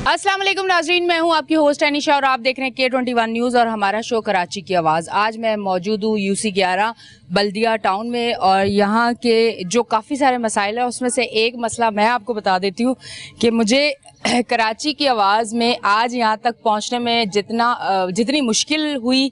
अस्सलाम वालेकुम नाज़रीन, मैं हूं आपकी होस्ट अनीशा और आप देख रहे हैं K21 न्यूज़ और हमारा शो कराची की आवाज़। आज मैं मौजूद हूं UC11 बल्दिया टाउन में और यहाँ के जो काफ़ी सारे मसाइल हैं उसमें से एक मसला मैं आपको बता देती हूँ कि मुझे कराची की आवाज़ में आज यहाँ तक पहुँचने में जितनी मुश्किल हुई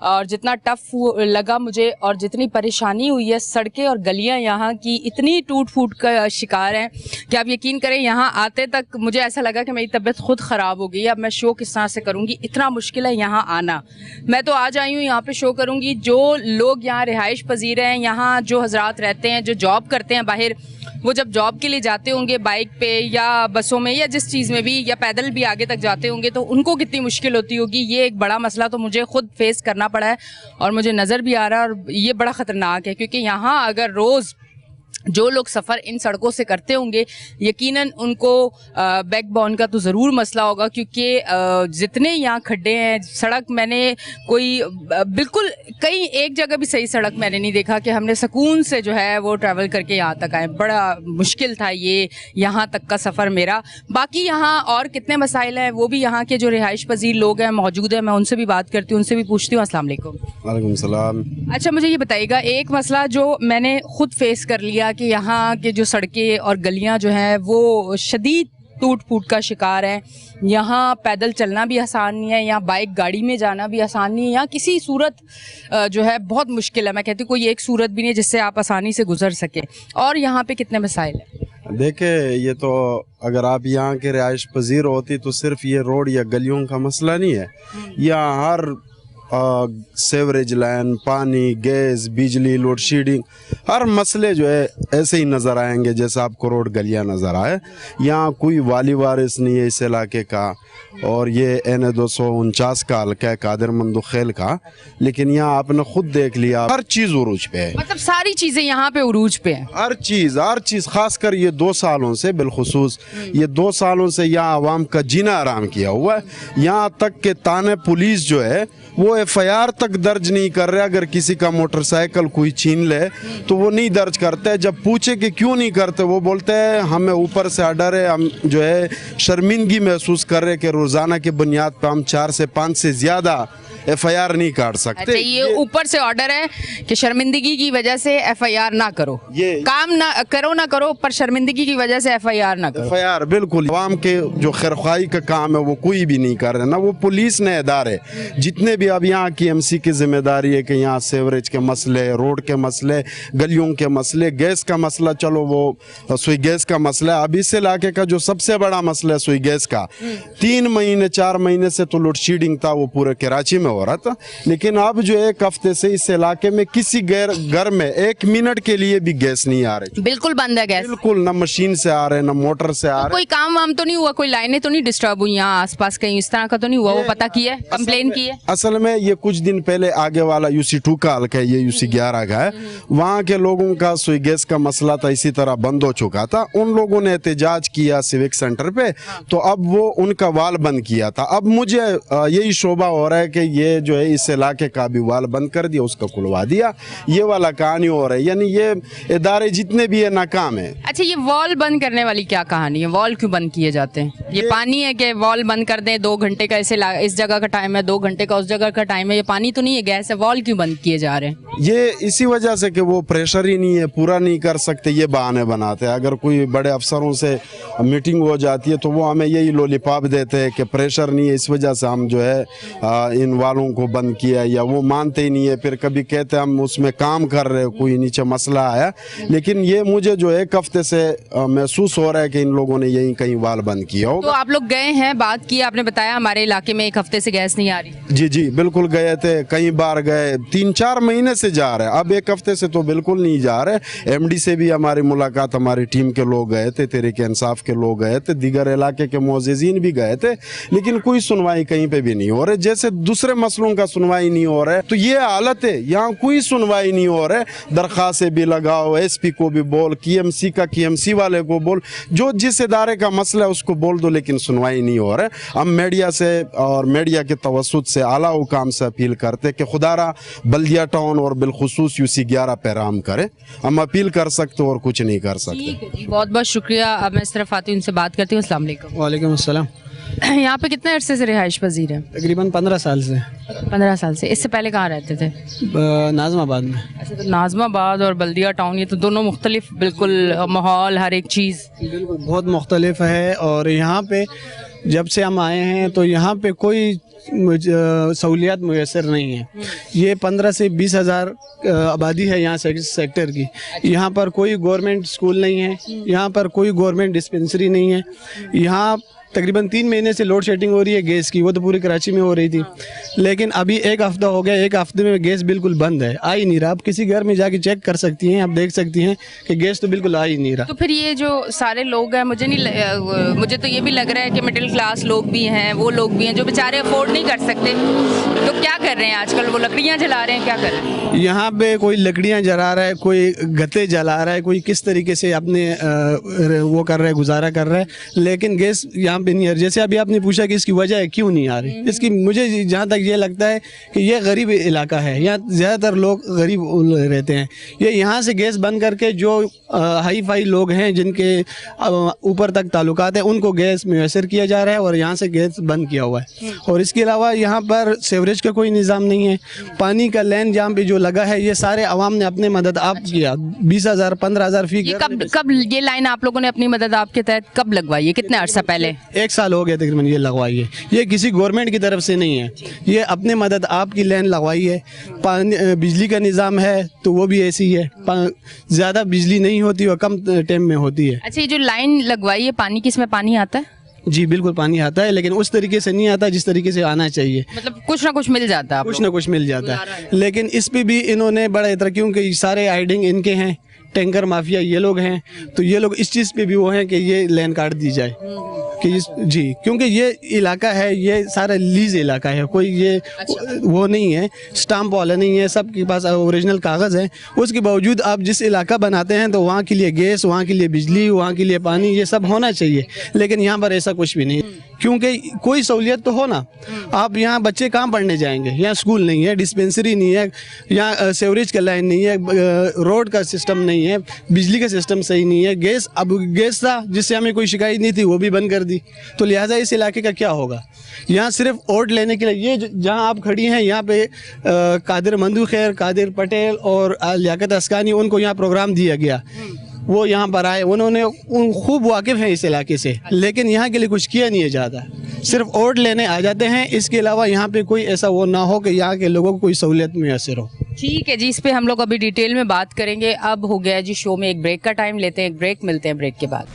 और जितना टफ लगा मुझे और जितनी परेशानी हुई है, सड़कें और गलियां यहाँ की इतनी टूट फूट का शिकार हैं कि आप यकीन करें यहाँ आते तक मुझे ऐसा लगा कि मेरी तबीयत खुद ख़राब हो गई। अब मैं शो किस तरह से करूँगी, इतना मुश्किल है यहाँ आना। मैं तो आज आई हूँ यहाँ पे शो करूँगी। जो लोग यहाँ रिहाइश पजीर हैं, यहाँ जो हजरात रहते हैं, जो जॉब करते हैं बाहर, वो जब जॉब के लिए जाते होंगे बाइक पे या बसों में या जिस चीज़ में भी या पैदल भी आगे तक जाते होंगे तो उनको कितनी मुश्किल होती होगी। ये एक बड़ा मसला तो मुझे खुद फेस करना पड़ा है और मुझे नज़र भी आ रहा है और ये बड़ा ख़तरनाक है क्योंकि यहाँ अगर रोज़ जो लोग सफ़र इन सड़कों से करते होंगे यकीनन उनको बैकबोन का तो ज़रूर मसला होगा क्योंकि जितने यहाँ खड्डे हैं, सड़क मैंने कोई बिल्कुल कहीं एक जगह भी सही सड़क मैंने नहीं देखा कि हमने सुकून से जो है वो ट्रैवल करके यहाँ तक आए। बड़ा मुश्किल था ये यहाँ तक का सफ़र मेरा। बाकी यहाँ और कितने मसाइल हैं वो भी यहाँ के जो रिहाइश पजीर लोग हैं मौजूद हैं, मैं उनसे भी बात करती हूँ, उनसे भी पूछती हूँ। अस्सलाम वालेकुम। वालेकुम सलाम। अच्छा, मुझे ये बताइएगा, एक मसला जो मैंने खुद फेस कर लिया कि यहाँ के जो सड़कें और गलियाँ जो हैं वो शदीद टूट फूट का शिकार हैं। यहाँ पैदल चलना भी आसान नहीं है, यहाँ बाइक गाड़ी में जाना भी आसान नहीं है, यहाँ किसी सूरत जो है बहुत मुश्किल है। मैं कहती हूँ कोई एक सूरत भी नहीं है जिससे आप आसानी से गुजर सके। और यहाँ पे कितने मसाइल हैं। देखे, ये तो अगर आप यहाँ के रिहाइश पजीर होती तो सिर्फ ये रोड या गलियों का मसला नहीं है। यहाँ हर सेवरेज लाइन, पानी, गैस, बिजली, लोड शेडिंग, हर मसले जो है ऐसे ही नज़र आएंगे जैसे आपको रोड गलियाँ नज़र आए। यहाँ कोई वाली वारिस नहीं है इस इलाके का और ये NH 249 का हल्का है कादिर मंदुखेल का, लेकिन यहाँ आपने खुद देख लिया हर चीज़ उरूज पे है। मतलब सारी चीज़ें यहाँ पे उरूज पे हैं। हर चीज़ खासकर ये 2 सालों से, बिलखुसूस ये 2 सालों से यहाँ आवाम का जीना आराम किया हुआ है। यहाँ तक के ताने पुलिस जो है वो FIR तक दर्ज नहीं कर रहे। अगर किसी का मोटरसाइकिल कोई छीन ले तो वो नहीं दर्ज करते। जब पूछे कि क्यों नहीं करते, वो बोलते हैं हमें ऊपर से ऑर्डर है, हम जो है शर्मिंदगी महसूस कर रहे कि रोज़ाना की बुनियाद पर हम 4 से 5 से ज़्यादा FIR नहीं काट सकते। अच्छा, ये ऊपर से ऑर्डर है कि शर्मिंदगी की वजह से FIR ना करो, ये काम ना करो पर शर्मिंदगी की वजह से FIR ना करो। FIR बिल्कुल आवाम के जो खैरख्वाही का काम है वो कोई भी नहीं कर रहे, ना वो पुलिस ने इदारे जितने भी। अब यहाँ की MC की जिम्मेदारी है कि यहाँ सेवरेज के मसले, रोड के मसले, गलियों के मसले, गैस का मसला, चलो वो सुई गैस का मसला है। अब इस इलाके का जो सबसे बड़ा मसला है सुई गैस का, 3 महीने 4 महीने से तो लोड शेडिंग था वो पूरे कराची में हो रहा था, लेकिन अब जो 1 हफ्ते से इस इलाके में किसी घर में 1 मिनट के लिए भी गैस नहीं आ रही। बिल्कुल बंद है गैस, बिल्कुल, ना मशीन से आ रहे ना मोटर से आ रहे। कोई काम वाम तो नहीं हुआ, कोई लाइनें तो नहीं डिस्टर्ब हुई यहाँ आसपास कहीं इस तरह का तो नहीं हुआ? वो पता किया, कंप्लेन की है? असल में ये कुछ दिन पहले आगे वाला UC2 का हल्का है, ये UC11 का है, वहाँ के लोगों का सुई गैस का मसला था इसी तरह बंद हो चुका था। उन लोगों ने एहतजाज किया सिविक सेंटर पे, तो अब वो उनका वाल बंद किया था। अब मुझे यही शोभा हो रहा है कि ये जो है इस इलाके का भी वाल बंद कर दिया, उसका खुलवा दिया, ये वाला कहानी हो रहा है। यानी ये इदारे जितने भी है नाकाम है। अच्छा, ये वॉल बंद करने वाली क्या कहानी है? वॉल क्यों बंद किए जाते हैं? ये पानी है कि वॉल बंद कर दें? 2 घंटे का इस जगह का टाइम है, 2 घंटे का उस जगह का टाइम है, ये पानी तो नहीं है, गैस है, वॉल क्यों बंद किए जा रहे हैं? ये इसी वजह से कि वो प्रेशर ही नहीं है, पूरा नहीं कर सकते, ये बहाने बनाते हैं। अगर कोई बड़े अफसरों से मीटिंग हो जाती है तो वो हमें यही लॉलीपॉप देते हैं कि प्रेशर नहीं है, इस वजह से हम जो है इन वालों को बंद किया, या वो मानते ही नहीं है। फिर कभी कहते हैं हम उसमें काम कर रहे हैं, कोई नीचे मसला आया। लेकिन ये मुझे जो 1 हफ्ते से महसूस हो रहा है कि इन लोगों ने यही कहीं वाल बंद किया हो। तो आप लोग गए हैं, बात की, आपने बताया हमारे इलाके में 1 हफ्ते से गैस नहीं आ रही। जी बिल्कुल गए थे, कई बार गए, 3-4 महीने से जा रहे हैं। अब 1 हफ्ते से तो बिल्कुल नहीं जा रहे। MD से भी हमारी मुलाकात, हमारी टीम के लोग गए थे, तहरीक-ए-इंसाफ के लोग गए थे, दीगर इलाके के मुअज़्ज़िज़ीन भी गए थे, लेकिन कोई सुनवाई कहीं पे भी नहीं हो रही। जैसे दूसरे मसलों का सुनवाई नहीं हो रहा है तो ये हालत है, यहाँ कोई सुनवाई नहीं हो रहा है। दरख्वास्तें भी लगाओ, SP को भी बोल, KMC का KMC वाले को बोल, जो जिस इदारे का मसला है उसको बोल दो, लेकिन सुनवाई नहीं हो रहा है। हम मीडिया से और मीडिया के तवस्सुत से आला हुकाम से अपील करते कि खुदारा बल्दिया टाउन और बिलखुसूस UC11 पे रहम करे। हम अपील कर सकते और कुछ नहीं कर सकते। बहुत बहुत शुक्रिया। अब मैं इस तरफ आती हूँ, उनसे बात करती हूँ। अस्सलाम वालेकुम। वालेकुम अस्सलाम। यहाँ पे कितने अरसे से रिहाइश पजीर है? तकरीबन 15 साल से 15 साल से। इससे पहले कहाँ रहते थे? नाज़माबाद में। अच्छा, तो नाज़माबाद और बल्दिया टाउन ये तो दोनों मुख्तलिफ बिल्कुल माहौल, हर एक चीज़। बिल्कुल बहुत मुख्तलिफ है। और यहाँ पे जब से हम आए हैं तो यहाँ पे कोई सहूलियात मुयसर नहीं है। ये 15 से 20 हज़ार आबादी है यहाँ सेक्टर की। यहाँ पर कोई गवर्नमेंट स्कूल नहीं है, यहाँ पर कोई गवर्नमेंट डिस्पेंसरी नहीं है। यहाँ तकरीबन 3 महीने से लोड शेडिंग हो रही है गैस की, वो तो पूरी कराची में हो रही थी। लेकिन अभी 1 हफ़्ता हो गया, 1 हफ़्ते में गैस बिल्कुल बंद है, आ ही नहीं रहा। आप किसी घर में जाके चेक कर सकती हैं, आप देख सकती हैं कि गैस तो बिल्कुल आ ही नहीं रहा। तो फिर ये जो सारे लोग हैं, मुझे तो ये भी लग रहा है कि मिडिल क्लास लोग भी हैं, वो लोग भी हैं जो बेचारे अफोर्ड नहीं कर सकते, तो क्या कर रहे हैं आजकल? वो लकड़ियाँ जला रहे हैं, क्या कर रहे हैं? यहाँ पे कोई लकड़ियाँ जला रहा है, कोई गत्ते जला रहा है, कोई किस तरीके से अपने वो कर रहा है, गुजारा कर रहा है। लेकिन गैस यहाँ पे नहीं आ रही। जैसे अभी आपने पूछा कि इसकी वजह क्यों नहीं आ रही, इसकी मुझे जहाँ तक ये लगता है कि ये गरीब इलाका है, यहाँ ज़्यादातर लोग गरीब रहते हैं। ये यहाँ से गैस बंद करके जो हाई फाई लोग हैं जिनके ऊपर तक ताल्लुकात है उनको गैस मुयसर किया जा रहा है और यहाँ से गैस बंद किया हुआ है। और इसके अलावा यहाँ पर सीवरेज का कोई निज़ाम नहीं है। पानी का लाइन जहाँ पे जो लगा है ये सारे अवाम ने अपने मदद आप किया। 20,000 15,000 फी। ये कब ये लाइन आप लोगों ने अपनी मदद आपके तहत कब लगवाई है? कितने अर्सा पहले? 1 साल हो गया तकरीबन ये लगवाई है। ये किसी गवर्नमेंट की तरफ से नहीं है, ये अपने मदद आपकी लाइन लगवाई है। पानी बिजली का निज़ाम है तो वो भी ऐसी है, ज़्यादा बिजली नहीं होती और कम टाइम में होती है। अच्छा, ये जो लाइन लगवाई है पानी की, इसमें पानी आता है? जी बिल्कुल पानी आता है, लेकिन उस तरीके से नहीं आता जिस तरीके से आना चाहिए। मतलब कुछ ना कुछ मिल जाता है, कुछ ना कुछ मिल जाता है। लेकिन इस पे भी इन्होंने बड़ा इतना, क्योंकि सारे आइडिंग इनके हैं, टैंकर माफिया ये लोग हैं, तो ये लोग इस चीज़ पे भी वो हैं कि ये लाइन काट दी जाए कि जी, क्योंकि ये इलाका है, ये सारा लीज इलाका है, कोई ये वो नहीं है, स्टाम्प वाला नहीं है, सबके पास ओरिजिनल कागज़ है। उसके बावजूद आप जिस इलाका बनाते हैं तो वहाँ के लिए गैस, वहाँ के लिए बिजली, वहाँ के लिए पानी, ये सब होना चाहिए। लेकिन यहाँ पर ऐसा कुछ भी नहीं, क्योंकि कोई सहूलियत तो हो ना। आप यहाँ बच्चे कहाँ पढ़ने जाएंगे? यहाँ स्कूल नहीं है, डिस्पेंसरी नहीं है, यहाँ सीवरेज का लाइन नहीं है, रोड का सिस्टम नहीं है, बिजली का सिस्टम सही नहीं है। गैस, अब गैस था जिससे हमें कोई शिकायत नहीं थी, वो भी बंद कर दी। तो लिहाजा इस इलाके का क्या होगा? यहाँ सिर्फ वोट लेने के लिए, ये जहाँ आप खड़ी हैं यहाँ पे कादिर मंदू खैर, कादिर पटेल और लियाकत अस्कानी, उनको यहाँ प्रोग्राम दिया गया, वो यहाँ पर आए, उन्होंने खूब वाकिफ़ हैं इस इलाके से, लेकिन यहाँ के लिए कुछ किया नहीं है ज़्यादा, सिर्फ वोट लेने आ जाते हैं। इसके अलावा यहाँ पे कोई ऐसा वो ना हो कि यहाँ के लोगों को कोई सहूलियत मुयसर हो। ठीक है जी, इस पे हम लोग अभी डिटेल में बात करेंगे। अब हो गया जी शो में एक ब्रेक का टाइम, लेते हैं एक ब्रेक, मिलते हैं ब्रेक के बाद।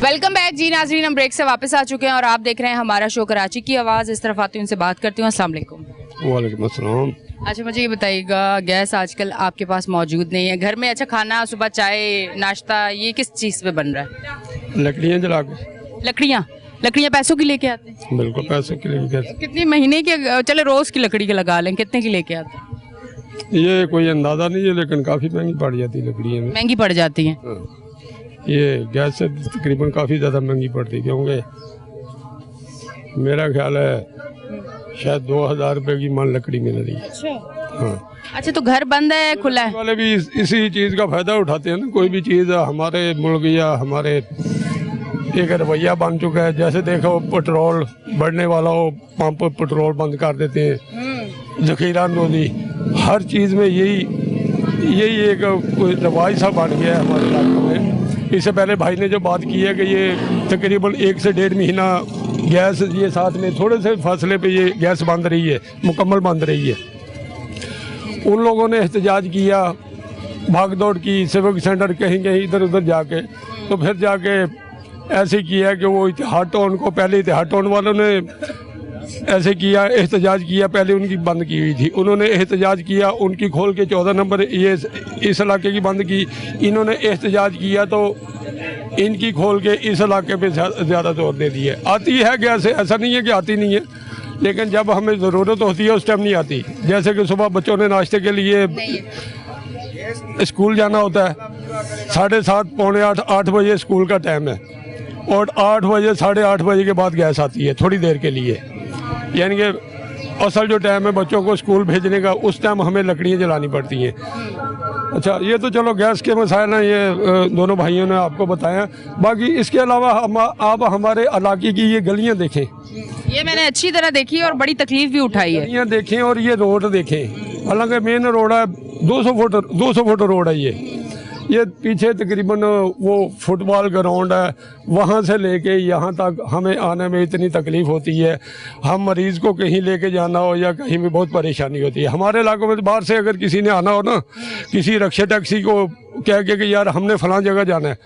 वेलकम बैक जी नाजरीन, हम ब्रेक से वापस आ चुके हैं और आप देख रहे हैं हमारा शो कराची की आवाज़। इस तरफ आती हूँ, उनसे बात करती हूँ। अस्सलाम वालेकुम। वालेकुम अस्सलाम। अच्छा, मुझे ये बताइएगा, गैस आजकल आपके पास मौजूद नहीं है घर में। अच्छा, खाना सुबह चाय नाश्ता ये किस चीज़ पे बन रहा है? लकड़ियाँ जला के। लकड़ियाँ पैसों की लेके आते हैं? बिल्कुल पैसों के लिए। कितनी महीने के, चले रोज़ की लकड़ी के लगा लें, कितने की लेके आते हैं? ये कोई अंदाज़ा नहीं है, लेकिन काफ़ी महंगी पड़ जाती है लकड़ियाँ में। महंगी पड़ जाती हैं? हाँ। ये गैस से तकरीबन काफ़ी ज़्यादा महंगी पड़ती है, क्योंकि मेरा ख्याल है शायद 2,000 रुपये की मन लकड़ी मिल रही है। अच्छा। हाँ। अच्छा, तो घर बंद है खुला है? वाले भी इसी चीज़ का फ़ायदा उठाते हैं ना। कोई भी चीज़ हमारे मुल्क या हमारे एक रवैया बन चुका है। जैसे देखो, पेट्रोल बढ़ने वाला हो, पंप पर पेट्रोल बंद कर देते हैं, जखीरा नोदी, हर चीज़ में यही एक कोई रवाज सा बन गया है हमारे इलाके में। इससे पहले भाई ने जो बात की है कि ये तकरीबन 1 से 1.5 महीना गैस, ये साथ में थोड़े से फासले पे ये गैस बंद रही है, मुकम्मल बंद रही है। उन लोगों ने एहतजाज किया, भाग दौड़ की, सिविक सेंटर कहीं कहीं इधर उधर जाके, तो फिर जाके ऐसे किया कि वो इतिहाद टाउन को, पहले इतिहाद टाउन वालों ने ऐसे किया, एहतजाज किया, पहले उनकी बंद की हुई थी, उन्होंने एहतजाज किया, उनकी खोल के 14 नंबर ये इस इलाके की बंद की, इन्होंने एहतजाज किया तो इनकी खोल के इस इलाके पे ज़्यादा जोर दे दिया। आती है गैस, ऐसा नहीं है कि आती नहीं है, लेकिन जब हमें ज़रूरत होती है उस टाइम नहीं आती। जैसे कि सुबह बच्चों ने नाश्ते के लिए स्कूल जाना होता है, 7:30 पौने 8 बजे स्कूल का टाइम है, और 8 बजे 8:30 बजे के बाद गैस आती है थोड़ी देर के लिए, यानी कि असल जो टाइम है बच्चों को स्कूल भेजने का, उस टाइम हमें लकड़ियाँ जलानी पड़ती हैं। अच्छा, ये तो चलो गैस के मसाइल हैं, ये दोनों भाइयों ने आपको बताया। बाकी इसके अलावा आप हमारे इलाके की ये गलियाँ देखें, ये मैंने अच्छी तरह देखी और बड़ी तकलीफ भी उठाई है। गलियाँ देखें और ये रोड देखें, हालांकि मेन रोड है, 200 फुट रोड है ये पीछे तकरीबन वो फुटबॉल ग्राउंड है, वहाँ से लेके यहाँ तक हमें आने में इतनी तकलीफ़ होती है। हम मरीज़ को कहीं लेके जाना हो या कहीं भी बहुत परेशानी होती है। हमारे इलाकों में तो बाहर से अगर किसी ने आना हो ना, किसी रिक्शा टैक्सी को कह के कि यार हमने फलां जगह जाना है,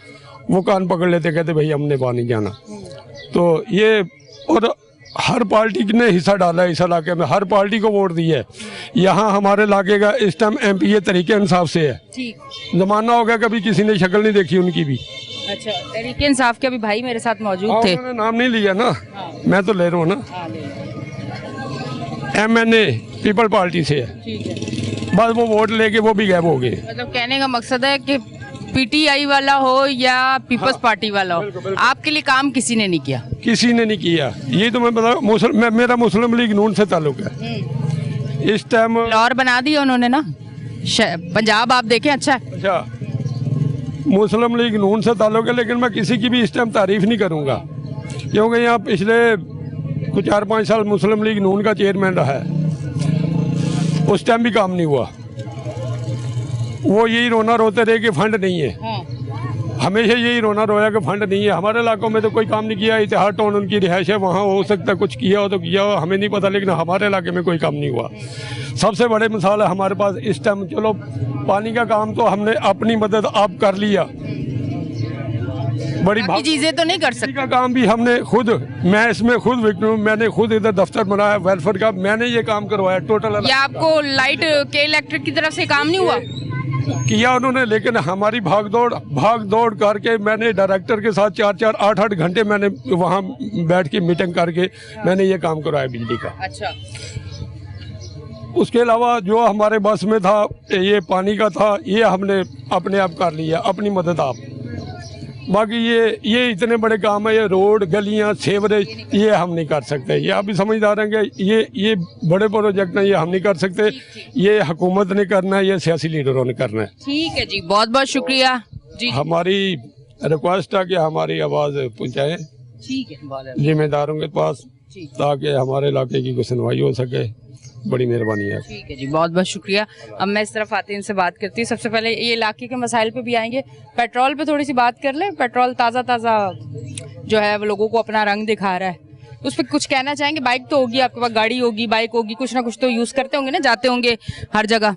वो कान पकड़ लेते, कहते भाई हमने वहाँ नहीं जाना। तो ये, और हर पार्टी ने हिस्सा डाला है इस इलाके में, हर पार्टी को वोट दी है। यहाँ हमारे इलाके का इस टाइम MP ये तरीके इंसाफ से है। ठीक, जमाना हो गया कभी किसी ने शक्ल नहीं देखी उनकी भी। अच्छा, तहरीके इंसाफ के अभी भाई मेरे साथ मौजूद थे। उन्होंने नाम नहीं लिया ना, मैं तो ले रहा हूँ ना, हाँ, ले। MNA पीपल पार्टी से है, ठीक है, बस वो वोट लेके वो भी गायब हो गए। मतलब कहने का मकसद है कि PTI वाला हो या पीपल्स पार्टी वाला हो, आपके लिए काम किसी ने नहीं किया। किसी ने नहीं किया, ये तो मैं बता, मेरा मुस्लिम लीग नून से ताल्लुक है। इस टाइम लाहौर बना दिया उन्होंने ना, पंजाब आप देखें अच्छा है। अच्छा, मुस्लिम लीग नून से ताल्लुक है, लेकिन मैं किसी की भी इस टाइम तारीफ नहीं करूँगा, क्योंकि यहाँ पिछले कुछ 4-5 साल मुस्लिम लीग नून का चेयरमैन रहा है, उस टाइम भी काम नहीं हुआ। वो यही रोना रोते रहे कि फंड नहीं है, हमेशा यही रोना रोया कि फंड नहीं है। हमारे इलाकों में तो कोई काम नहीं किया, इतिहाद टाउन उनकी रिहाइश है, वहाँ हो सकता है कुछ किया हो तो किया हो, हमें नहीं पता, लेकिन हमारे इलाके में कोई काम नहीं हुआ। सबसे बड़े मिसाल है हमारे पास इस टाइम, चलो पानी का काम तो हमने अपनी मदद आप कर लिया, बड़ी बाकी चीजें तो नहीं कर सकते। का काम भी हमने खुद, मैं इसमें खुद विक्टिम हूं, मैंने खुद इधर दफ्तर बनाया वेलफेयर का, मैंने ये काम करवाया टोटल। या आपको लाइट के इलेक्ट्रिक की तरफ से काम नहीं हुआ? किया उन्होंने, लेकिन हमारी भाग दौड़ करके मैंने डायरेक्टर के साथ 4-4, 8-8 घंटे मैंने वहाँ बैठ के मीटिंग करके मैंने ये काम करवाया बिजली का। अच्छा, उसके अलावा जो हमारे बस में था, ये पानी का था, ये हमने अपने आप कर लिया, अपनी मदद आप। बाकी ये इतने बड़े काम है, ये रोड, गलियां, सीवरेज, ये हम नहीं कर सकते। ये आप भी समझदार हैं कि ये बड़े प्रोजेक्ट हैं, ये हम नहीं कर सकते, ये हुकूमत ने करना है, ये सियासी लीडरों ने करना है। ठीक है जी, बहुत बहुत शुक्रिया जी। हमारी रिक्वेस्ट है कि हमारी आवाज़ पहुँचाएं ठीक है, जिम्मेदारों के पास, ताकि हमारे इलाके की कोई सुनवाई हो सके। बड़ी मेहरबानी है। ठीक है जी, बहुत बहुत शुक्रिया। अब मैं इस तरफ आते हैं, इनसे बात करती हूँ। सबसे पहले ये इलाके के मसाइल पे भी आएंगे, पेट्रोल पे थोड़ी सी बात कर लें। पेट्रोल ताज़ा जो है वो लोगों को अपना रंग दिखा रहा है, उस पर कुछ कहना चाहेंगे? बाइक तो होगी आपके पास, गाड़ी होगी, बाइक होगी, कुछ ना कुछ तो यूज़ करते होंगे ना, जाते होंगे हर जगह,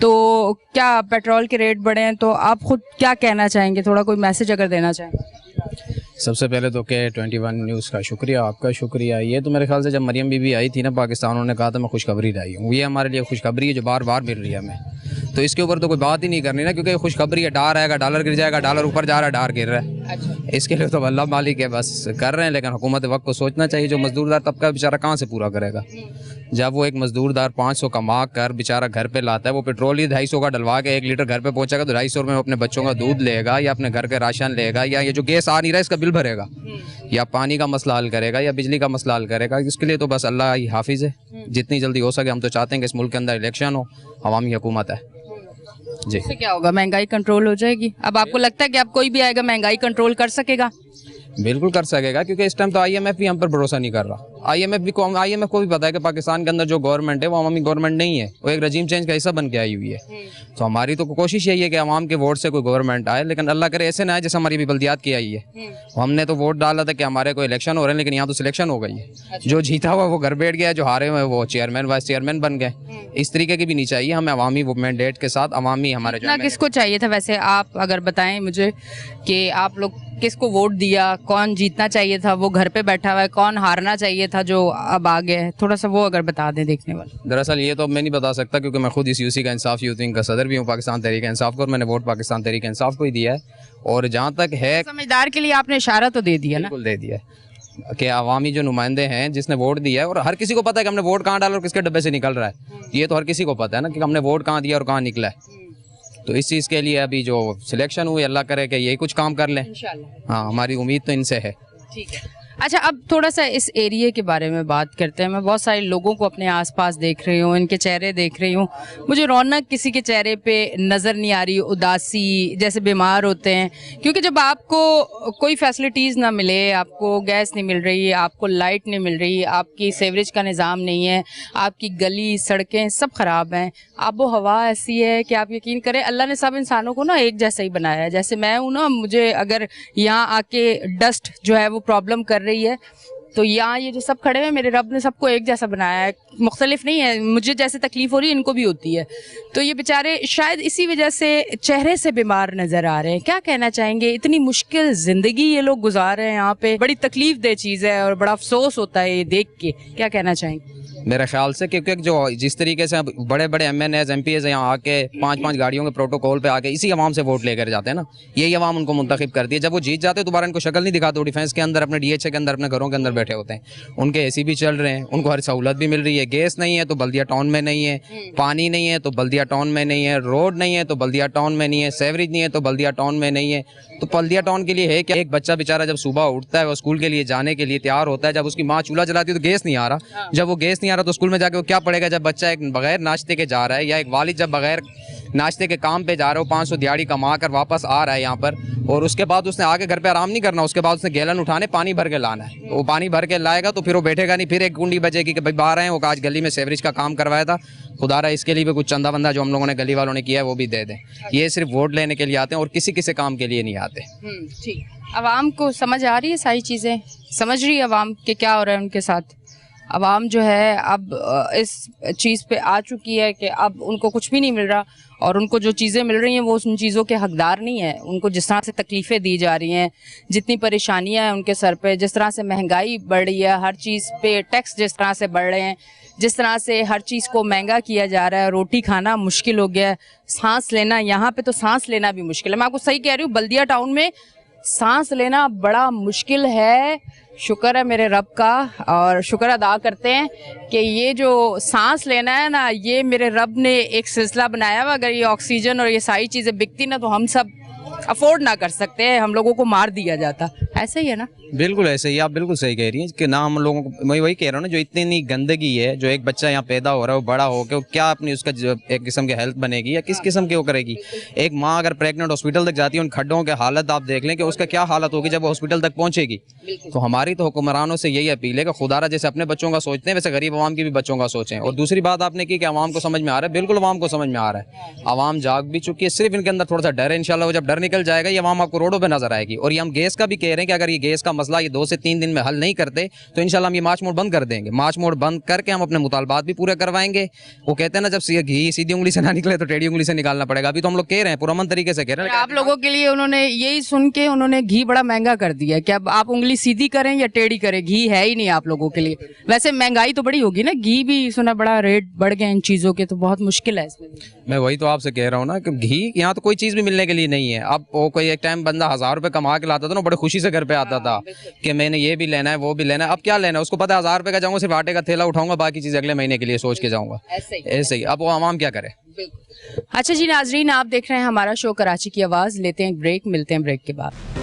तो क्या पेट्रोल के रेट बढ़े हैं तो आप खुद क्या कहना चाहेंगे? थोड़ा कोई मैसेज अगर देना चाहें। सबसे पहले तो K21 न्यूज़ का शुक्रिया, आपका शुक्रिया। ये तो मेरे ख्याल से जब मरियम बीबी आई थी ना पाकिस्तान, उन्होंने कहा था मैं खुशखबरी लाई हूँ। ये हमारे लिए खुशखबरी है जो बार बार मिल रही है हमें, तो इसके ऊपर तो कोई बात ही नहीं करनी ना, क्योंकि खुशखबरी है। डॉलर आएगा, डॉलर गिर जाएगा, डॉलर ऊपर जा रहा है, डॉलर गिर रहा है। अच्छा। इसके लिए तो अल्लाह मालिक है, बस कर रहे हैं। लेकिन हुकूमत वक्त को सोचना चाहिए, जो मजदूरदार तबका बेचारा कहाँ से पूरा करेगा? जब वो एक मजदूरदार 500 कमा कर बेचारा घर पे लाता है, वो पेट्रोल ही 250 का डलवा के 1 लीटर घर पे पहुंचेगा, तो 250 में अपने बच्चों का दूध लेगा, या अपने घर के राशन लेगा, या ये जो गैस आ नहीं रहा है इसका बिल भरेगा, या पानी का मसला हल करेगा, या बिजली का मसला हल करेगा। इसके लिए तो बस अल्लाह ही हाफिज़ है। जितनी जल्दी हो सके, हम तो चाहते हैं कि इस मुल्क के अंदर इलेक्शन हो, अवामी हुकूमत है जी। इससे क्या होगा? महंगाई कंट्रोल हो जाएगी। अब आपको लगता है कि अब कोई भी आएगा महंगाई कंट्रोल कर सकेगा? बिल्कुल कर सकेगा, क्योंकि इस टाइम तो IMF भी हम पर भरोसा नहीं कर रहा। IMF को भी पता है कि पाकिस्तान के अंदर जो गवर्नमेंट है वो अवामी गवर्नमेंट नहीं है, वो एक रजीम चेंज का हिस्सा बन के आई हुई है। तो हमारी तो कोशिश यही है कि अवाम के वोट से कोई गवर्नमेंट आए, लेकिन अल्लाह करे ऐसे ना आए जैसे हमारी भी बल्दियात की आई है। हमने तो वोट डाला था कि हमारे कोई इलेक्शन हो रहे हैं, लेकिन यहाँ तो सिलेक्शन हो गई है। जो जीता हुआ वो घर बैठ गया, जो हारे हुए वो चेयरमैन वाइस चेयरमैन बन गए। इस तरीके की भी नहीं चाहिए हमें। अवामी मैंडेट के साथ अवामी हमारे किसको चाहिए था वैसे? आप अगर बताएं मुझे कि आप लोग किसको वोट दिया, कौन जीतना चाहिए था, वो घर पे बैठा हुआ है, कौन हारना चाहिए था जो अब आ गया है, थोड़ा सा वो अगर बता दें देखने वाले। दरअसल ये तो अब मैं नहीं बता सकता क्योंकि मैं खुद इस यूसी का इंसाफ यूथ विंग का सदर भी हूँ पाकिस्तान तहरीक इंसाफ को, और मैंने वोट पाकिस्तान तहरीक इंसाफ को ही दिया है। और जहाँ तक है समझदार के लिए आपने इशारा तो दे दिया ना। बिल्कुल दे दिया है कि अवामी जो नुमाइंदे हैं जिसने वोट दिया है, और हर किसी को पता है कि हमने वोट कहाँ डाला और किसके डब्बे से निकल रहा है, ये तो हर किसी को पता है ना कि हमने वोट कहाँ दिया और कहाँ निकला है। तो इस चीज़ के लिए अभी जो सिलेक्शन हुई अल्लाह करे कि यही कुछ काम कर लें। हाँ, हमारी उम्मीद तो इनसे है। ठीक है। अच्छा, अब थोड़ा सा इस एरिया के बारे में बात करते हैं। मैं बहुत सारे लोगों को अपने आसपास देख रही हूँ, इनके चेहरे देख रही हूँ, मुझे रौनक किसी के चेहरे पे नज़र नहीं आ रही, उदासी, जैसे बीमार होते हैं। क्योंकि जब आपको कोई फैसिलिटीज़ ना मिले, आपको गैस नहीं मिल रही, आपको लाइट नहीं मिल रही, आपकी सीवरेज का निज़ाम नहीं है, आपकी गली सड़कें सब ख़राब हैं, आबो हवा ऐसी है कि आप यकीन करें अल्लाह ने सब इंसानों को ना एक जैसा ही बनाया है। जैसे मैं हूँ ना, मुझे अगर यहाँ आके डस्ट जो है वो प्रॉब्लम कर रही है, तो यहाँ ये जो सब खड़े हैं मेरे रब ने सबको एक जैसा बनाया है, मुख्तलिफ नहीं है। मुझे जैसे तकलीफ हो रही है इनको भी होती है, तो ये बेचारे शायद इसी वजह से चेहरे से बीमार नजर आ रहे हैं। क्या कहना चाहेंगे, इतनी मुश्किल जिंदगी ये लोग गुजार रहे हैं यहाँ पे, बड़ी तकलीफ दे चीज़ है और बड़ा अफसोस होता है ये देख के। क्या कहना चाहेंगे? मेरे ख्याल से क्योंकि जो जिस तरीके से अब बड़े बड़े MNAs MPs यहाँ आके 5-5 गाड़ियों के प्रोटोकॉल पे आके इसी अवाम से वोट लेकर जाते हैं ना, यही अवाम उनको मुंतखब करती है। जब वो जीत जाते हैं दोबारा इनको शक्ल नहीं दिखाते, वो डिफेंस के अंदर अपने DHA के अंदर अपने घरों के अंदर बैठे होते हैं, उनके AC भी चल रहे हैं, उनको हर सहूलत भी मिल रही है। गैस नहीं है तो बल्दिया टाउन में नहीं है, पानी नहीं है तो बल्दिया टाउन में नहीं है, रोड नहीं है तो बल्दिया टाउन में नहीं है, सेवरेज नहीं है तो बल्दिया टाउन में नहीं है। तो बल्दिया टाउन के लिए है कि एक बच्चा बेचारा जब सुबह उठता है वो स्कूल के लिए जाने के लिए तैयार होता है, जब उसकी माँ चूल्हा जलाती है तो गैस नहीं आ रहा, जब वो गैस नहीं आ रहा तो स्कूल में जाके वो क्या पढ़ेगा? जब बच्चा एक बगैर नाश्ते के जा रहा है, या एक वालिद जब बगैर नाश्ते के काम पे जा रहा हो, 500 दिहाड़ी कमा कर वापस आ रहा है यहाँ पर, और उसके बाद उसने आके घर पे आराम नहीं करना, उसके बाद उसने गैलन उठाने पानी भर के लाना है। वो पानी भर के लाएगा तो फिर वो बैठेगा नहीं, फिर एक कुंडी बजेगी कि भाई बाहर आए, वो आज गली में सेवरेज का काम करवाया था, खुदारा इसके लिए भी कुछ चंदा बंदा जो हम लोगों ने गली वालों ने किया है वो भी दे दें। ये सिर्फ वोट लेने के लिए आते हैं और किसी किसी काम के लिए नहीं आते। ठीक। अवाम को समझ आ रही है सारी चीज़ें, समझ रही है अवाम के क्या हो रहा है उनके साथ। अवाम जो है अब इस चीज़ पे आ चुकी है कि अब उनको कुछ भी नहीं मिल रहा, और उनको जो चीज़ें मिल रही हैं वो उन चीज़ों के हकदार नहीं है। उनको जिस तरह से तकलीफ़ें दी जा रही हैं, जितनी परेशानियां हैं उनके सर पे, जिस तरह से महंगाई बढ़ रही है, हर चीज़ पे टैक्स जिस तरह से बढ़ रहे हैं, जिस तरह से हर चीज़ को महंगा किया जा रहा है, रोटी खाना मुश्किल हो गया है, सांस लेना, यहाँ पे तो सांस लेना भी मुश्किल है। मैं आपको सही कह रही हूँ, बल्दिया टाउन में सांस लेना बड़ा मुश्किल है। शुक्र है मेरे रब का, और शुक्र अदा करते हैं कि ये जो सांस लेना है ना, ये मेरे रब ने एक सिलसिला बनाया हुआ। अगर ये ऑक्सीजन और ये सारी चीज़ें बिकती ना तो हम सब अफोर्ड ना कर सकते हैं, हम लोगों को मार दिया जाता। ऐसे ही है ना? बिल्कुल ऐसे ही, आप बिल्कुल सही कह रही हैं कि ना हम लोगों को, मैं वही कह रहा हूँ ना, जो इतनी गंदगी है, जो एक बच्चा यहाँ पैदा हो रहा है वो बड़ा हो के वो क्या अपनी उसका एक किस्म की हेल्थ बनेगी या किस किस्म की वो करेगी। एक माँ अगर प्रेग्नेंट हॉस्पिटल तक जाती है, उन खड्डों के हालत आप देख लें कि उसका क्या हालत होगी जब वो हॉस्पिटल तक पहुँचेगी। तो हमारी तो हुक्मरानों से यही अपील है कि खुदारा जैसे अपने बच्चों का सोचते हैं वैसे गरीब आवाम की भी बच्चों का सोचें। और दूसरी बात आपने की कि आवाम को समझ में आ रहा है, बिल्कुल आवाम को समझ में आ रहा है, आवाम जाग भी चुकी है, सिर्फ इनके अंदर थोड़ा सा डर है। इंशाल्लाह वो जब डर निकल जाएगा ये आवाम आपको रोडों पे नजर आएगी। और ये हम गैस का भी कह रहे हैं कि अगर ये गैस का मसला ये 2 से 3 दिन में हल नहीं करते तो इंशाल्लाह हम ये मार्च मोड बंद कर देंगे। मार्च मोड बंद करके हम अपने मुतालबात भी पूरे करवाएंगे। वो कहते हैं ना, जब घी सीधी उंगली से ना निकले तो टेढ़ी उंगली से निकालना पड़ेगा। अभी तो हम लोग कह रहे हैं, पुरअमन तरीके से कह रहे हैं। आप लोगों के लिए उन्होंने यही सुन के उन्होंने घी बड़ा महंगा कर दिया है कि अब आप उंगली सीधी करें या टेढ़ी करें, घी है ही नहीं आप लोगों के लिए। वैसे महंगाई तो बड़ी होगी ना, घी भी सुना बड़ा रेट बढ़ गए इन चीज़ों के, तो बहुत मुश्किल है इसमें। मैं वही तो आपसे कह रहा हूँ ना कि घी यहाँ तो कोई चीज़ भी मिलने के लिए नहीं है। अब वो कोई एक टाइम बंदा 1000 रुपये कमा के लाता था ना, बड़े खुशी से घर पे आता था कि मैंने ये भी लेना है वो भी लेना है। अब क्या लेना है, उसको पता है 1000 रुपये का जाऊँगा, सिर्फ आटे का थैला उठाऊंगा, बाकी चीज़ अगले महीने के लिए सोच के जाऊँगा। ऐसे ही अब वो आवाम क्या करे। अच्छा जी नाजरीन, आप देख रहे हैं हमारा शो कराची की आवाज़। लेते हैं एक ब्रेक, मिलते हैं ब्रेक के बाद।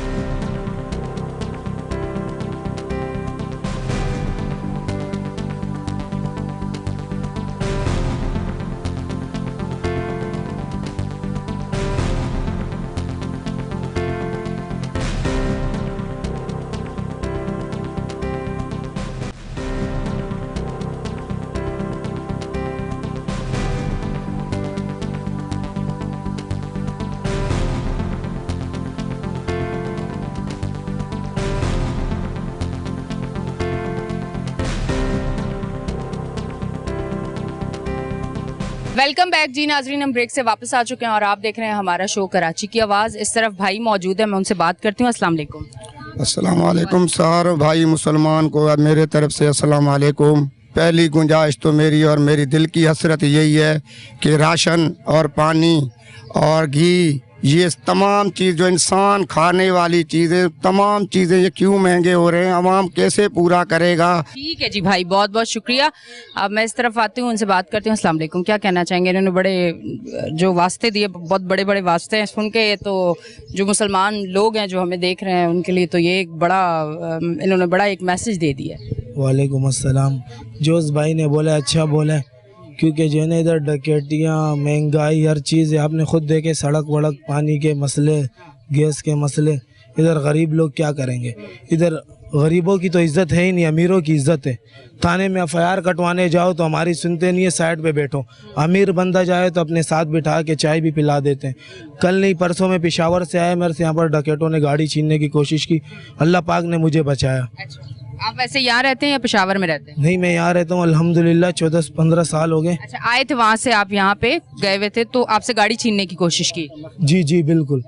वेलकम बैक जी नाजरीन, हम ब्रेक से वापस आ चुके हैं और आप देख रहे हैं हमारा शो कराची की आवाज़। इस तरफ भाई मौजूद है, मैं उनसे बात करती हूँ। अस्सलाम वालेकुम। अस्सलाम वालेकुम सारे भाई मुसलमान को मेरे तरफ से अस्सलाम वालेकुम। पहली गुंजाइश तो मेरी और मेरी दिल की हसरत यही है कि राशन और पानी और घी, ये तमाम चीज़ जो इंसान खाने वाली चीज़ें, तमाम चीज़ें ये क्यों महंगे हो रहे हैं, आवाम कैसे पूरा करेगा। ठीक है जी भाई, बहुत बहुत शुक्रिया। अब मैं इस तरफ आती हूँ, उनसे बात करती हूँ। अस्सलाम वालेकुम, क्या कहना चाहेंगे? इन्होंने बड़े जो वास्ते दिए, बहुत बड़े बड़े वास्ते हैं। सुन के तो जो मुसलमान लोग हैं जो हमें देख रहे हैं उनके लिए तो ये एक बड़ा इन्होंने बड़ा एक मैसेज दे दिया है। वालेकुम अस्सलाम। जो उस भाई ने बोला अच्छा बोला, क्योंकि जो है ना इधर डकैतियाँ, महंगाई, हर चीज़ है। आपने खुद देखे, सड़क वड़क, पानी के मसले, गैस के मसले। इधर गरीब लोग क्या करेंगे? इधर गरीबों की तो इज़्ज़त है ही नहीं, अमीरों की इज़्ज़त है। थाने में FIR कटवाने जाओ तो हमारी सुनते नहीं है, साइड पे बैठो। अमीर बंदा जाए तो अपने साथ बिठा के चाय भी पिला देते हैं। कल नहीं परसों में पेशावर से आए, मेरे से यहाँ पर डकैतों ने गाड़ी छीनने की कोशिश की, अल्लाह पाक ने मुझे बचाया। अच्छा, आप वैसे यहाँ रहते हैं या पेशावर में रहते हैं? नहीं, मैं यहाँ रहता हूँ अल्हम्दुलिल्लाह, 14-15 साल हो गए। अच्छा, आए थे वहाँ से, आप यहाँ पे गए हुए थे तो आपसे गाड़ी छीनने की कोशिश की? जी जी बिल्कुल।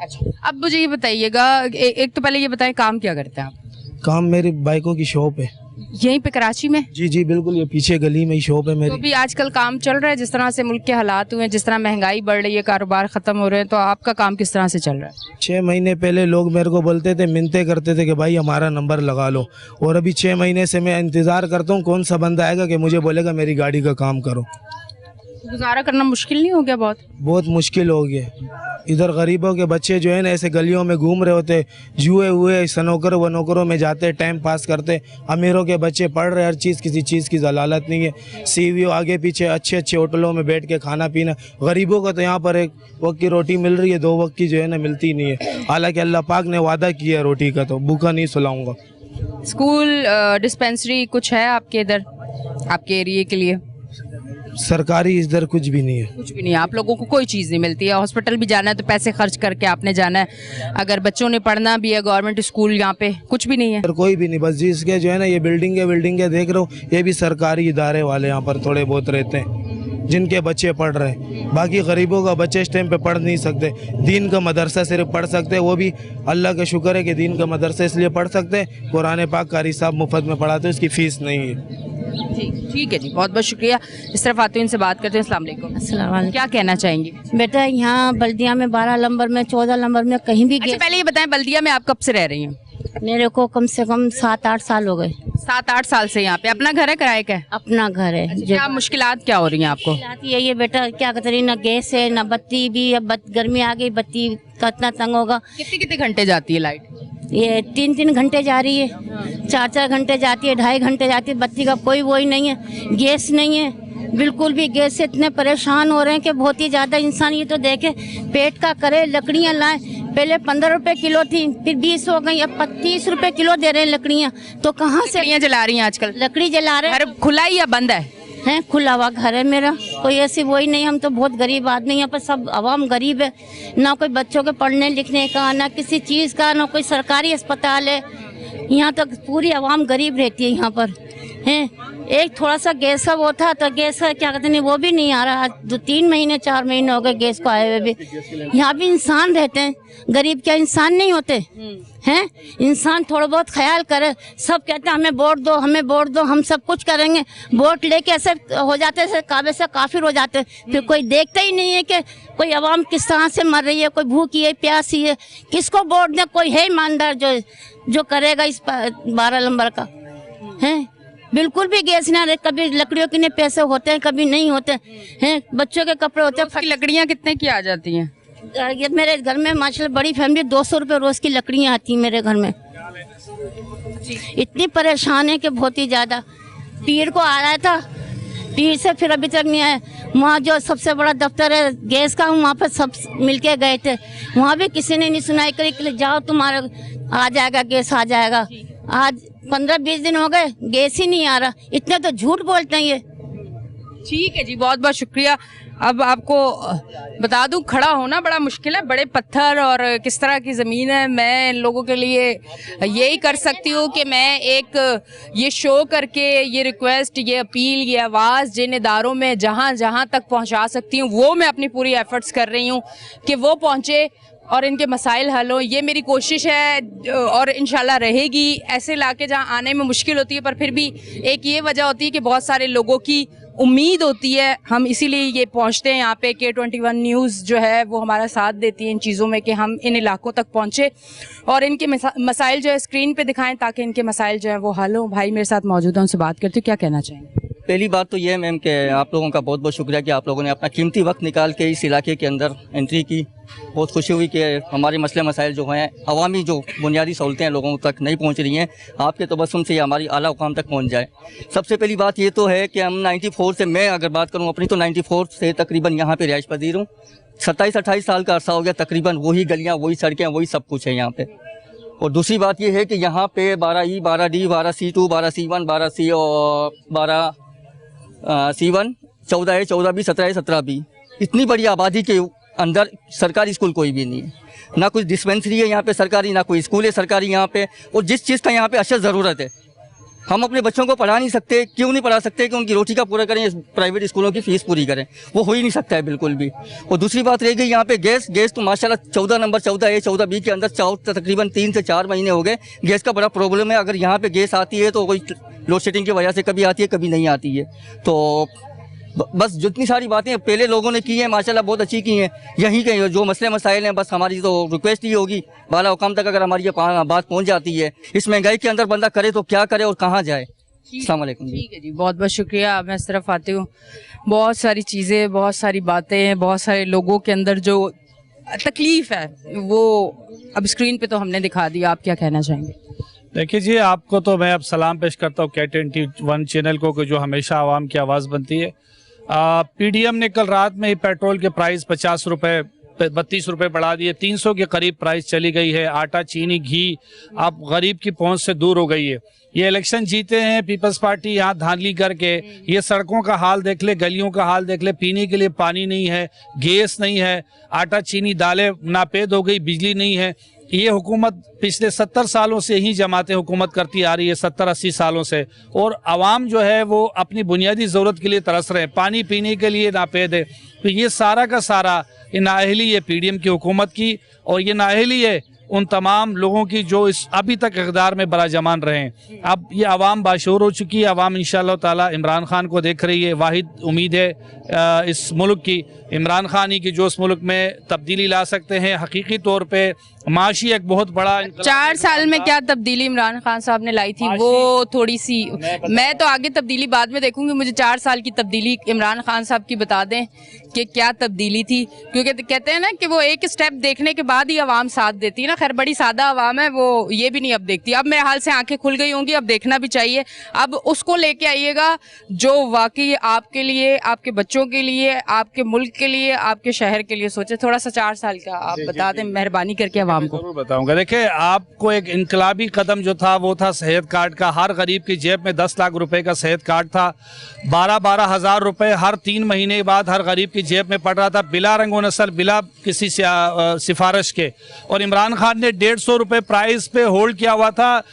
अच्छा, अब मुझे ये बताइएगा, एक तो पहले ये बताएं, काम क्या करते हैं आप? काम मेरी बाइकों की शॉप है। यहीं पे कराची में? जी जी बिल्कुल, ये पीछे गली में ही शॉप है तो मेरी। भी आजकल काम चल रहा है, जिस तरह से मुल्क के हालात हुए हैं, जिस तरह महंगाई बढ़ रही है, कारोबार खत्म हो रहे हैं, तो आपका काम किस तरह से चल रहा है? 6 महीने पहले लोग मेरे को बोलते थे, मिन्नतें करते थे कि भाई हमारा नंबर लगा लो, और अभी 6 महीने से मैं इंतज़ार करता हूँ कौन सा बंदा आएगा कि मुझे बोलेगा मेरी गाड़ी का काम करो। गुजारा करना मुश्किल नहीं हो गया? बहुत मुश्किल हो गया। इधर गरीबों के बच्चे जो है ना ऐसे गलियों में घूम रहे होते, जुए हुए स्नूकर वनोकरों में जाते, टाइम पास करते। अमीरों के बच्चे पढ़ रहे, हर चीज़, किसी चीज़ की जलालत नहीं है। सीवीओ आगे पीछे अच्छे अच्छे होटलों में बैठ के खाना पीना। गरीबों को तो यहाँ पर एक वक्त की रोटी मिल रही है, 2 वक्त की जो है ना मिलती नहीं है। हालांकि अल्लाह पाक ने वादा किया है रोटी का, तो भूखा नहीं सुलाऊंगा। स्कूल, डिस्पेंसरी कुछ है आपके इधर, आपके एरिया के लिए? सरकारी इधर कुछ भी नहीं है। कुछ भी नहीं है, आप लोगों को कोई चीज़ नहीं मिलती है। हॉस्पिटल भी जाना है तो पैसे खर्च करके आपने जाना है। अगर बच्चों ने पढ़ना भी है, गवर्नमेंट स्कूल यहाँ पे कुछ भी नहीं है। इधर कोई भी नहीं, बस जिसके जो है ना ये बिल्डिंग देख रहे हो, ये भी सरकारी इदारे वाले यहाँ पर थोड़े बहुत रहते हैं, जिनके बच्चे पढ़ रहे हैं। बाकी गरीबों का बच्चे इस टाइम पे पढ़ नहीं सकते। दीन का मदरसा सिर्फ पढ़ सकते हैं, वो भी अल्लाह का शुक्र है कि दीन का मदरसा इसलिए पढ़ सकते हैं, कुरान पाक कारी साहब मुफ्त में पढ़ाते हैं, उसकी फ़ीस नहीं है। ठीक है जी, बहुत बहुत शुक्रिया। इस तरफ आते हैं, इनसे बात करते हैं। अस्सलाम वालेकुम। अस्सलाम वालेकुम। क्या कहना चाहेंगे? बेटा यहाँ बल्दिया में 12 नंबर में, 14 नंबर में कहीं भी अच्छा, पहले ये बताएं, बल्दिया में आप कब से रह रही हैं? मेरे को कम से कम 7-8 साल हो गए। 7-8 साल से यहाँ पे? अपना घर है, किराए का है? अपना घर है। क्या मुश्किलात क्या हो रही हैं आपको? यही है बेटा, क्या कहते हैं, ना गैस है ना बत्ती भी। अब गर्मी आ गई, बत्ती का इतना तंग होगा। कितने कितने घंटे जाती है लाइट? ये 3-3 घंटे जा रही है, 4-4 घंटे जाती है, 2.5 घंटे जाती है। बत्ती का कोई वो ही नहीं है, गैस नहीं है बिल्कुल भी। गैस से इतने परेशान हो रहे हैं कि बहुत ही ज़्यादा। इंसान ये तो देखे, पेट का करे, लकड़ियाँ लाए। पहले 15 रुपए किलो थी, फिर 20 हो गई, अब 30 रुपए किलो दे रहे हैं लकड़ियाँ। तो कहाँ से लकड़ियाँ जला रही हैं आजकल? लकड़ी जला रहे घर खुला ही या बंद है? हैं? खुला हुआ घर है मेरा, कोई ऐसी वही नहीं। हम तो बहुत गरीब आदमी, यहाँ पर सब आवाम गरीब है। ना कोई बच्चों के पढ़ने लिखने का, ना किसी चीज़ का, ना कोई सरकारी अस्पताल है। यहाँ तक पूरी आवाम गरीब रहती है यहाँ पर, हैं? एक थोड़ा सा गैस का वो था, तो गैस का क्या कहते हैं, वो भी नहीं आ रहा। 2-3 महीने 4 महीने हो गए गैस को आए हुए भी। यहाँ भी इंसान रहते हैं, गरीब क्या इंसान नहीं होते हैं? इंसान थोड़ा बहुत ख्याल करे। सब कहते हैं हमें वोट दो, हमें वोट दो, हम सब कुछ करेंगे। वोट लेके ऐसे हो जाते हैं, काबे से काफिर हो जाते हैं। फिर कोई देखता ही नहीं है कि कोई आवाम किस तरह से मर रही है, कोई भूखी है, प्यासी है। किसको वोट दे? कोई है ईमानदार जो करेगा इस 12 नंबर का? है बिल्कुल भी गैस ना रहे। कभी लकड़ियों के पैसे होते हैं, कभी नहीं होते हैं। बच्चों के कपड़े होते हैं। लकड़ियाँ कितने की आ जाती हैं? ये मेरे घर में माशाल्लाह बड़ी फैमिली, 200 रुपये रोज की लकड़ियाँ आती हैं मेरे घर में। इतनी परेशान है कि बहुत ही ज़्यादा। पीर को आया था, पीर से फिर अभी तक नहीं आया। वहाँ जो सबसे बड़ा दफ्तर है गैस का, वहाँ पर सब मिलके गए थे, वहाँ भी किसी ने नहीं सुनाई करी कि जाओ तुम्हारा आ जाएगा, गैस आ जाएगा। आज 15-20 दिन हो गए, गैस ही नहीं आ रहा। इतने तो झूठ बोलते हैं ये। ठीक है जी, बहुत बहुत शुक्रिया। अब आपको बता दूं, खड़ा होना बड़ा मुश्किल है, बड़े पत्थर और किस तरह की ज़मीन है। मैं इन लोगों के लिए यही कर सकती हूँ कि मैं एक ये शो करके ये रिक्वेस्ट, ये अपील, ये आवाज़ जिन इदारों में जहाँ जहाँ तक पहुँचा सकती हूँ वो मैं अपनी पूरी एफर्ट्स कर रही हूँ कि वो पहुँचे। और इनके मसाइल हल हो, ये मेरी कोशिश है और इंशाल्लाह रहेगी। ऐसे इलाके जहाँ आने में मुश्किल होती है, पर फिर भी एक ये वजह होती है कि बहुत सारे लोगों की उम्मीद होती है, हम इसीलिए ये पहुंचते हैं यहाँ पे। K21 न्यूज़ जो है वो हमारा साथ देती है इन चीज़ों में कि हम इन इलाकों तक पहुँचे और इनके मसाइल जो है स्क्रीन पे दिखाएं ताकि इनके मसाइल जो है वो हल हो। भाई मेरे साथ मौजूद हैं, उनसे बात करती हूँ, क्या कहना चाहेंगे? पहली बात तो ये है मैम कि आप लोगों का बहुत बहुत शुक्रिया कि आप लोगों ने अपना कीमती वक्त निकाल के इस इलाके के अंदर एंट्री की। बहुत खुशी हुई कि हमारे मसले मसाइल जो हैं, अवामी जो बुनियादी सहूलतें लोगों तक नहीं पहुंच रही हैं, आपके तबस्सुम से ये हमारी आला हुकाम तक पहुंच जाए। सबसे पहली बात ये तो है कि हम 94 से, मैं अगर बात करूं अपनी, तो 94 से तकरीबन यहाँ पे रिहाइश पजीर हूँ। 27-28 साल का अरसा हो गया, तकरीबन वही गलियाँ, वही सड़कें, वही सब कुछ है यहाँ पे। और दूसरी बात ये है कि यहाँ पे 12E, 12D, 12C2, 12C1, 12C और 12C1, 14A, 14B, 17A, 17B, इतनी बड़ी आबादी के अंदर सरकारी स्कूल कोई भी नहीं है, ना कोई डिस्पेंसरी है यहाँ पे सरकारी, ना कोई स्कूल है सरकारी यहाँ पे। और जिस चीज़ का यहाँ पे अशद ज़रूरत है, हम अपने बच्चों को पढ़ा नहीं सकते। क्यों नहीं पढ़ा सकते? कि उनकी रोटी का पूरा करें, प्राइवेट स्कूलों की फ़ीस पूरी करें, वो हो ही नहीं सकता है बिल्कुल भी। और दूसरी बात रह गई यहाँ पे गैस तो माशाल्लाह 14 नंबर 14A, 14B के अंदर तकरीबन 3 से 4 महीने हो गए, गैस का बड़ा प्रॉब्लम है। अगर यहाँ पे गैस आती है तो कोई लोड शेडिंग की वजह से कभी आती है, कभी नहीं आती है। तो बस जितनी सारी बातें पहले लोगों ने की हैं माशाल्लाह बहुत अच्छी की हैं। यहीं के जो मसले मसाइल हैं, बस हमारी तो रिक्वेस्ट ही होगी बाला हुकाम तक अगर हमारी ये बात पहुंच जाती है, इस महंगाई के अंदर बंदा करे तो क्या करे और कहाँ जाए। अस्सलाम वालेकुम। ठीक है जी, बहुत बहुत शुक्रिया। मैं इस तरफ आती हूँ, बहुत सारी चीज़ें, बहुत सारी बातें, बहुत सारे लोगों के अंदर जो तकलीफ़ है वो अब स्क्रीन पे तो हमने दिखा दिया। आप क्या कहना चाहेंगे? देखिए जी, आपको तो मैं अब सलाम पेश करता हूँ K21 चैनल को कि जो हमेशा आवाम की आवाज़ बनती है। PDM ने कल रात में ही पेट्रोल के प्राइस 50 रुपये 32 रुपये बढ़ा दिए, 300 के करीब प्राइस चली गई है। आटा, चीनी, घी अब गरीब की पहुंच से दूर हो गई है। ये इलेक्शन जीते हैं पीपल्स पार्टी यहाँ धांधली करके। ये सड़कों का हाल देख ले, गलियों का हाल देख ले, पीने के लिए पानी नहीं है, गैस नहीं है, आटा, चीनी, दालें नापेद हो गई, बिजली नहीं है। ये हुकूमत पिछले 70 सालों से ही जमातें हुकूमत करती आ रही है, 70-80 सालों से। और आवाम जो है वो अपनी बुनियादी ज़रूरत के लिए तरस रहे हैं, पानी पीने के लिए नापेद है। तो ये सारा का सारा ये नाअहली है PDM की हुकूमत की, और ये नाअहली है उन तमाम लोगों की जो इस अभी तक इक़्तिदार में बराजमान रहे हैं। अब ये आवाम बाशऊर हो चुकी है। आवाम इंशाअल्लाह ताला इमरान खान को देख रही है। वाहिद उम्मीद है इस मुल्क की इमरान खान ही की जो इस मुल्क में तब्दीली ला सकते हैं। हकीकी तौर पे माशी एक बहुत बड़ा 4 साल में क्या तब्दीली इमरान खान साहब ने लाई थी वो थोड़ी सी, मैं तो आगे तब्दीली बाद में देखूंगी। मुझे 4 साल की तब्दीली इमरान खान साहब की बता दें कि क्या तब्दीली थी, क्योंकि कहते हैं ना कि वो एक स्टेप देखने के बाद ही आवाम साथ देती है ना। खैर बड़ी सादा आवाम है, वो ये भी नहीं अब देखती। अब मेरे हाल से आंखें खुल गई होंगी, अब देखना भी चाहिए। अब उसको लेके आइएगा जो वाकई आपके लिए, आपके बच्चों के लिए, आपके मुल्क के लिए, आपके शहर के लिए सोचे। थोड़ा सा 4 साल का आप बता दें मेहरबानी करके आवाम को। जरूर बताऊंगा। देखिए, आपको एक इनकलाबी कदम जो था वो था सेहत कार्ड का। हर गरीब की जेब में 10 लाख रुपए का सेहत कार्ड था। 12-12 हज़ार रुपए हर 3 महीने बाद हर गरीब की जेब में पड़ रहा था, बिला रंगो नस्ल, बिला किसी सिफारिश के। और इमरान खान ने 150 रुपए प्राइस पे होल्ड किया हुआ था।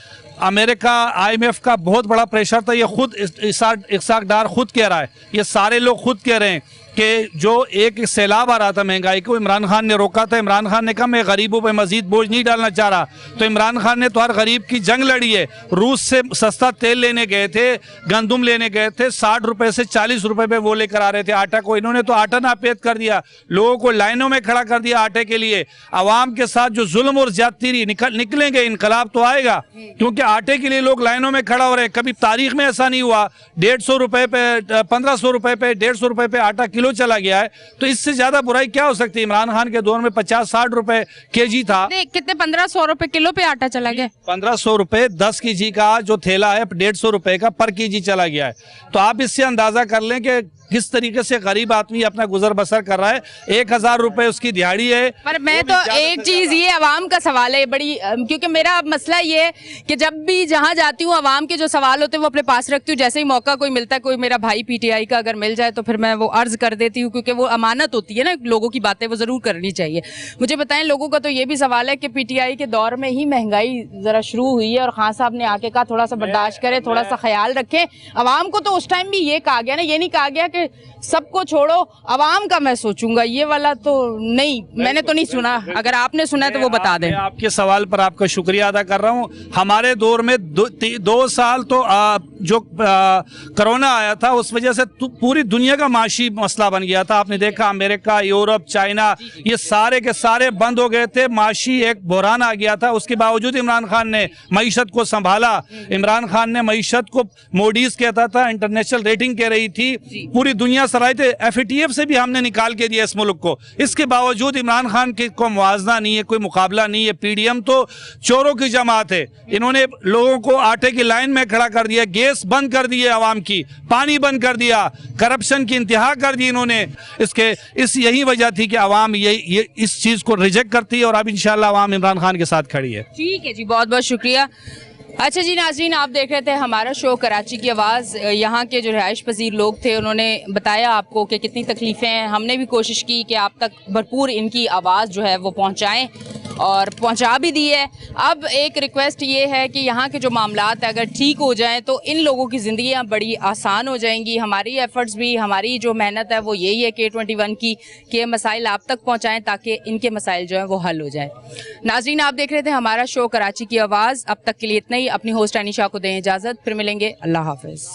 अमेरिका, IMF का बहुत बड़ा प्रेशर था। ये खुद इसाक डार खुद कह रहा है, ये सारे लोग खुद कह रहे हैं कि जो एक सैलाब आ रहा था महंगाई को, इमरान खान ने रोका था। इमरान खान ने कहा मैं गरीबों पे मजीद बोझ नहीं डालना चाह रहा। तो इमरान खान ने तो हर गरीब की जंग लड़ी है। रूस से सस्ता तेल लेने गए थे, गंदुम लेने गए थे, 60 रुपए से 40 रुपए पे वो लेकर आ रहे थे आटा को। इन्होंने तो आटा नापेद कर दिया, लोगों को लाइनों में खड़ा कर दिया आटे के लिए। आवाम के साथ जो जुल्म और ज्यादती रही, निकलेंगे, इनकलाब तो आएगा, क्योंकि आटे के लिए लोग लाइनों में खड़ा हो रहे हैं। कभी तारीख में ऐसा नहीं हुआ। 150 रुपए पे, 1500 रुपए पे, 150 रुपए पे आटा किलो चला गया है। तो इससे ज्यादा बुराई क्या हो सकती है? इमरान खान के दौर में 50-60 रुपए केजी था। कितने 1500 रुपए किलो पे आटा चला गया? 1500 रुपए 10 केजी का जो थैला है 150 रुपए का पर केजी चला गया है। तो आप इससे अंदाजा कर लें कि किस तरीके से गरीब आदमी अपना गुजर बसर कर रहा है। 1000 रुपए उसकी दिहाड़ी है। पर मैं तो एक चीज, ये अवाम का सवाल है बड़ी, क्योंकि मेरा मसला ये है कि जब भी जहां जाती हूँ अवाम के जो सवाल होते हैं वो अपने पास रखती हूँ। जैसे ही मौका कोई मिलता है, कोई मेरा भाई PTI का अगर मिल जाए तो फिर मैं वो अर्ज कर देती हूँ, क्योंकि वो अमानत होती है ना, लोगों की बातें वो जरूर करनी चाहिए। मुझे बताएं, लोगों का तो ये भी सवाल है कि PTI के दौर में ही महंगाई जरा शुरू हुई है और खान साहब ने आके कहा थोड़ा सा बर्दाश्त करें, थोड़ा सा ख्याल रखें। अवाम को तो उस टाइम भी ये कहा गया ना, ये नहीं कहा गया कि कि सबको छोड़ो आवाम का मैं सोचूंगा, ये वाला तो नहीं, मैंने तो नहीं सुना। अगर आपने सुना है तो वो बता दें। मैं आपके सवाल पर आपका शुक्रिया अदा कर रहा हूँ। हमारे दौर में 2 साल तो जो कोरोना आया था उस वजह से पूरी दुनिया का माशी मसला बन गया था। आपने देखा अमेरिका, यूरोप, चाइना, ये सारे के सारे बंद हो गए थे, माशी एक बहरान आ गया था। उसके बावजूद इमरान खान ने मईशत को संभाला। इमरान खान ने मईशत को मोडीज कहता था, इंटरनेशनल रेटिंग कह रही थी, पूरी दुनिया सराय थे, FATF से भी हमने निकाल के दिया इस मुल्क को। इसके बावजूद इमरान खान के को मुआवजा नहीं है, कोई मुकाबला नहीं है। PDM तो चोरों की जमात है। इन्होंने लोगों को आटे की लाइन में खड़ा कर दिया, गैस बंद कर दिए, आवाम की पानी बंद कर दिया, करप्शन की इंतहा कर दी इन्होंने। यही वजह थी कि आवाम ये इस चीज को रिजेक्ट करती है और अब इंशाल्लाह आवाम इमरान खान के साथ खड़ी है। ठीक है जी, बहुत बहुत शुक्रिया। अच्छा जी नाज़रीन, आप देख रहे थे हमारा शो कराची की आवाज़। यहाँ के जो रिहाइश पजीर लोग थे उन्होंने बताया आपको कि कितनी तकलीफ़ें हैं। हमने भी कोशिश की कि आप तक भरपूर इनकी आवाज़ जो है वो पहुँचाएँ और पहुँचा भी दी है। अब एक रिक्वेस्ट ये है कि यहाँ के जो मामलात अगर ठीक हो जाएं तो इन लोगों की ज़िंदगियाँ बड़ी आसान हो जाएंगी। हमारी एफ़र्ट्स भी, हमारी जो मेहनत है वो यही है K21 की कि ये मसाइल आप तक पहुँचाएँ ताकि इनके मसाइल जो हैं वो हल हो जाए। नाज़रीन, आप देख रहे थे हमारा शो कराची की आवाज़। अब तक के लिए इतना ही। अपनी होस्ट अनीशा को दें इजाज़त, फिर मिलेंगे। अल्लाह हाफ़िज़।